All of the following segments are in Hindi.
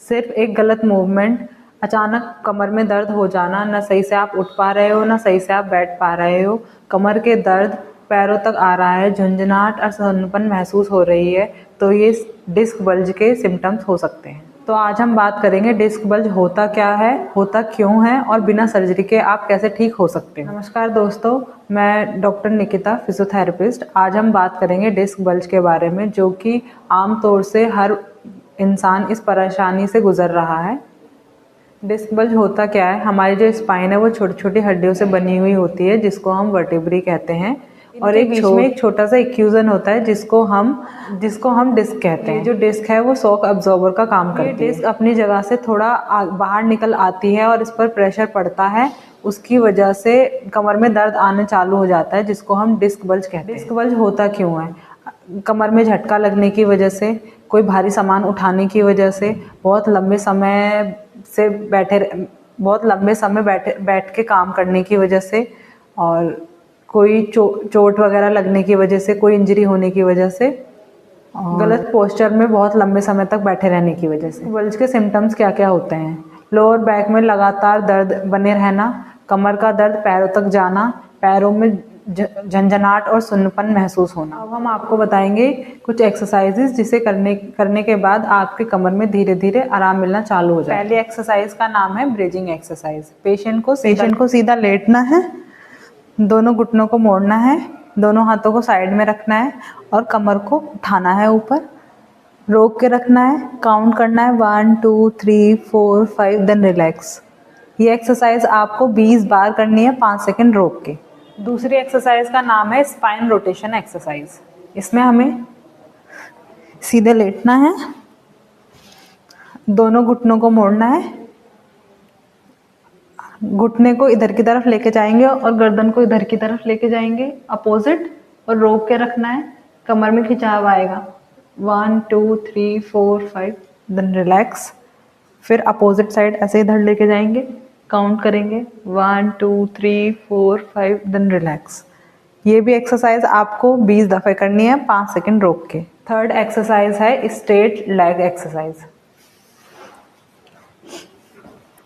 सिर्फ एक गलत मूवमेंट, अचानक कमर में दर्द हो जाना, ना सही से आप उठ पा रहे हो, ना सही से आप बैठ पा रहे हो, कमर के दर्द पैरों तक आ रहा है, झुंझुनाहट और सन्नपन महसूस हो रही है, तो ये डिस्क बल्ज के सिम्टम्स हो सकते हैं। तो आज हम बात करेंगे डिस्क बल्ज होता क्या है, होता क्यों है और बिना सर्जरी के आप कैसे ठीक हो सकते हैं। नमस्कार दोस्तों, मैं डॉक्टर निकिता, फिजियोथेरेपिस्ट। आज हम बात करेंगे डिस्क बल्ज के बारे में, जो कि आमतौर से हर इंसान इस परेशानी से गुजर रहा है। डिस्क बल्ज होता क्या है? हमारी जो स्पाइन है वो छोटी छोटी हड्डियों से बनी हुई होती है, जिसको हम वर्टेब्री कहते हैं, और एक बीच में एक छोटा सा इक्यूजन होता है जिसको हम डिस्क कहते हैं। जो डिस्क है वो शॉक अब्जॉर्बर का काम करती है। डिस्क अपनी जगह से थोड़ा बाहर निकल आती है और इस पर प्रेशर पड़ता है, उसकी वजह से कमर में दर्द आने चालू हो जाता है, जिसको हम डिस्क बल्ज कहते हैं। डिस्क बल्ज होता क्यों है? कमर में झटका लगने की वजह से, कोई भारी सामान उठाने की वजह से, बहुत लंबे समय बैठ के काम करने की वजह से, और कोई चोट वगैरह लगने की वजह से, कोई इंजरी होने की वजह से, गलत पोस्चर में बहुत लंबे समय तक बैठे रहने की वजह से। बल्ज के सिम्टम्स क्या क्या होते हैं? लोअर बैक में लगातार दर्द बने रहना, कमर का दर्द पैरों तक जाना, पैरों में झंझनाहट और सुन्नपन महसूस होना। अब हम आपको बताएंगे कुछ एक्सरसाइजेज जिसे करने के बाद आपके कमर में धीरे धीरे आराम मिलना चालू हो जाए। पहली एक्सरसाइज का नाम है ब्रिजिंग एक्सरसाइज। पेशेंट को सीधा लेटना है, दोनों घुटनों को मोड़ना है, दोनों हाथों को साइड में रखना है और कमर को उठाना है ऊपर, रोक के रखना है, काउंट करना है 1 2 3 4 5, देन रिलैक्स। ये एक्सरसाइज आपको 20 बार करनी है 5 सेकंड रोक के। दूसरी एक्सरसाइज का नाम है स्पाइन रोटेशन एक्सरसाइज। इसमें हमें सीधे लेटना है, दोनों घुटनों को मोड़ना है, घुटने को इधर की तरफ लेके जाएंगे और गर्दन को इधर की तरफ लेके जाएंगे अपोजिट, और रोक के रखना है, कमर में खिंचाव आएगा 1 2 3 4 5, देन रिलैक्स। फिर अपोजिट साइड ऐसे इधर लेके जाएंगे, काउंट करेंगे 1 2 3 4 5, देन रिलैक्स। ये भी एक्सरसाइज आपको 20 दफ़े करनी है 5 सेकंड रोक के। थर्ड एक्सरसाइज है स्ट्रेट लेग एक्सरसाइज।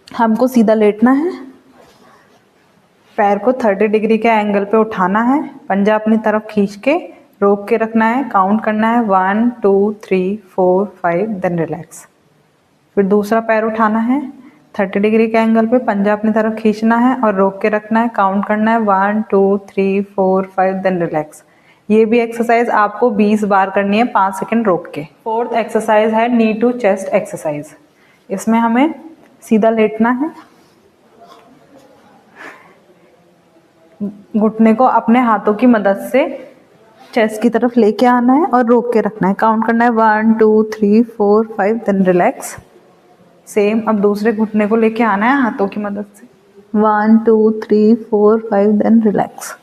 हमको सीधा लेटना है, पैर को 30 डिग्री के एंगल पे उठाना है, पंजा अपनी तरफ खींच के रोक के रखना है, काउंट करना है 1 2 3 4 5, देन रिलैक्स। फिर दूसरा पैर उठाना है, 30 डिग्री के एंगल पे पंजा अपनी तरफ खींचना है और रोक के रखना है, काउंट करना है 1 2 3 4 5, देन रिलैक्स। ये भी एक्सरसाइज आपको 20 बार करनी है 5 सेकंड रोक के। फोर्थ एक्सरसाइज है नी टू चेस्ट एक्सरसाइज। इसमें हमें सीधा लेटना है, घुटने को अपने हाथों की मदद से चेस्ट की तरफ लेके आना है और रोक के रखना है, काउंट करना है 1 2 3 4 5, देन रिलैक्स। सेम अब दूसरे घुटने को लेके आना है हाथों की मदद से, 1 2 3 4 5, देन रिलैक्स।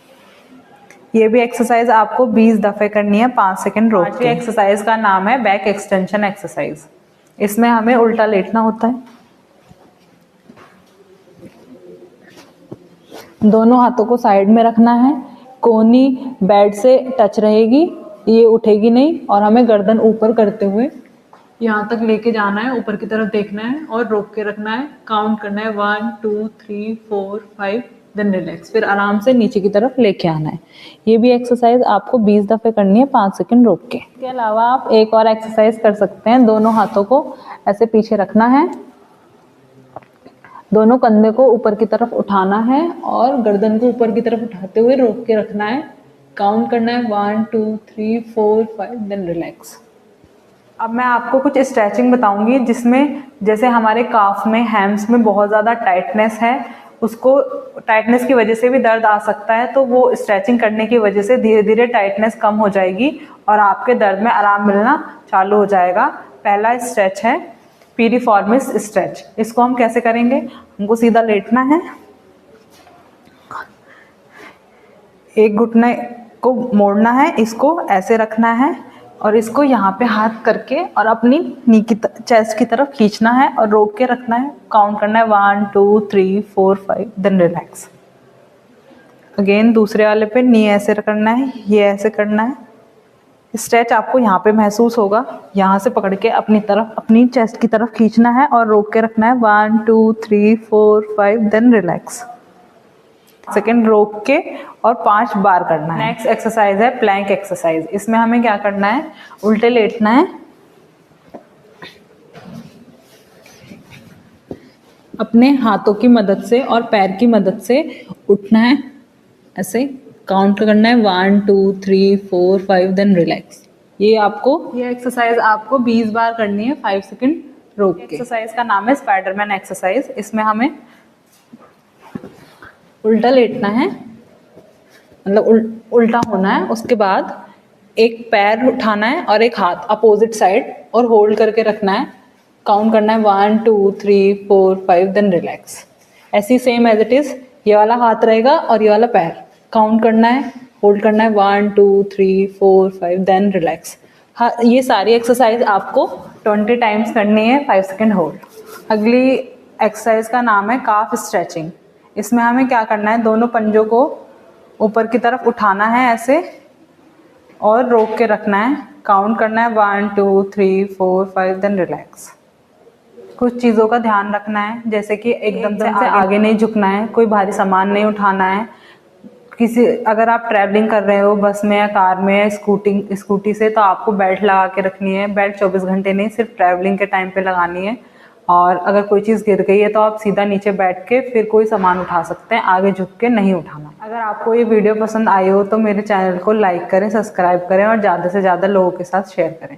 ये भी एक्सरसाइज आपको 20 दफ़े करनी है 5 सेकंड रोक के। एक्सरसाइज का नाम है बैक एक्सटेंशन एक्सरसाइज। इसमें हमें उल्टा लेटना होता है, दोनों हाथों को साइड में रखना है, कोहनी बेड से टच रहेगी, ये उठेगी नहीं, और हमें गर्दन ऊपर करते हुए यहाँ तक लेके जाना है, ऊपर की तरफ देखना है और रोक के रखना है, काउंट करना है 1 2 3 4 5, देन रिलैक्स। फिर आराम से नीचे की तरफ लेके आना है। ये भी एक्सरसाइज आपको 20 दफ़े करनी है 5 सेकंड रोक के। इसके अलावा आप एक और एक्सरसाइज कर सकते हैं, दोनों हाथों को ऐसे पीछे रखना है, दोनों कंधे को ऊपर की तरफ उठाना है और गर्दन को ऊपर की तरफ उठाते हुए रोक के रखना है, काउंट करना है 1 2 3 4 5, देन रिलैक्स। अब मैं आपको कुछ स्ट्रेचिंग बताऊंगी जिसमें जैसे हमारे काफ में, हैम्स में बहुत ज़्यादा टाइटनेस है, उसको टाइटनेस की वजह से भी दर्द आ सकता है, तो वो स्ट्रेचिंग करने की वजह से धीरे धीरे टाइटनेस कम हो जाएगी और आपके दर्द में आराम मिलना चालू हो जाएगा। पहला स्ट्रेच है पीरिफॉर्मिस स्ट्रेच। इसको हम कैसे करेंगे? हमको सीधा लेटना है, एक घुटने को मोड़ना है, इसको ऐसे रखना है और इसको यहाँ पे हाथ करके और अपनी नी की चेस्ट की तरफ खींचना है और रोक के रखना है, काउंट करना है 1 2 3 4 5, देन रिलैक्स। अगेन दूसरे वाले पे नी ऐसे करना है, ये ऐसे करना है, स्ट्रेच आपको यहाँ पे महसूस होगा, यहाँ से पकड़ के अपनी तरफ, अपनी चेस्ट की तरफ खींचना है और रोक के रखना है 1 2 3 4 5, देन रिलैक्स। सेकेंड रोक के और 5 बार करना है। नेक्स्ट एक्सरसाइज है प्लैंक एक्सरसाइज। इसमें हमें क्या करना है, उल्टे लेटना है, अपने हाथों की मदद से और पैर की मदद से उठना है, ऐसे काउंट करना है 1 2 3 4 5, देन रिलैक्स। ये एक्सरसाइज आपको 20 बार करनी है 5 सेकंड रोक के। एक्सरसाइज का नाम है स्पाइडरमैन एक्सरसाइज। इसमें हमें उल्टा लेटना है, मतलब उल्टा होना है, उसके बाद एक पैर उठाना है और एक हाथ अपोजिट साइड और होल्ड करके रखना है, काउंट करना है 1 2 3 4 5, देन रिलैक्स। ऐसी सेम एज इट इज, ये वाला हाथ रहेगा और ये वाला पैर, काउंट करना है, होल्ड करना है 1 2 3 4 5, देन रिलैक्स। हाँ, ये सारी एक्सरसाइज आपको 20 टाइम्स करनी है 5 सेकंड होल्ड। अगली एक्सरसाइज का नाम है काफ स्ट्रेचिंग। इसमें हमें क्या करना है, दोनों पंजों को ऊपर की तरफ उठाना है ऐसे और रोक के रखना है, काउंट करना है 1 2 3 4 5, देन रिलैक्स। कुछ चीज़ों का ध्यान रखना है, जैसे कि एकदम से आगे नहीं झुकना है, कोई भारी सामान नहीं उठाना है। अगर आप ट्रैवलिंग कर रहे हो बस में या कार में या स्कूटी से, तो आपको बेल्ट लगा के रखनी है। बेल्ट 24 घंटे नहीं, सिर्फ ट्रैवलिंग के टाइम पे लगानी है। और अगर कोई चीज़ गिर गई है तो आप सीधा नीचे बैठ के फिर कोई सामान उठा सकते हैं, आगे झुक के नहीं उठाना। अगर आपको ये वीडियो पसंद आई हो तो मेरे चैनल को लाइक करें, सब्सक्राइब करें और ज़्यादा से ज़्यादा लोगों के साथ शेयर करें।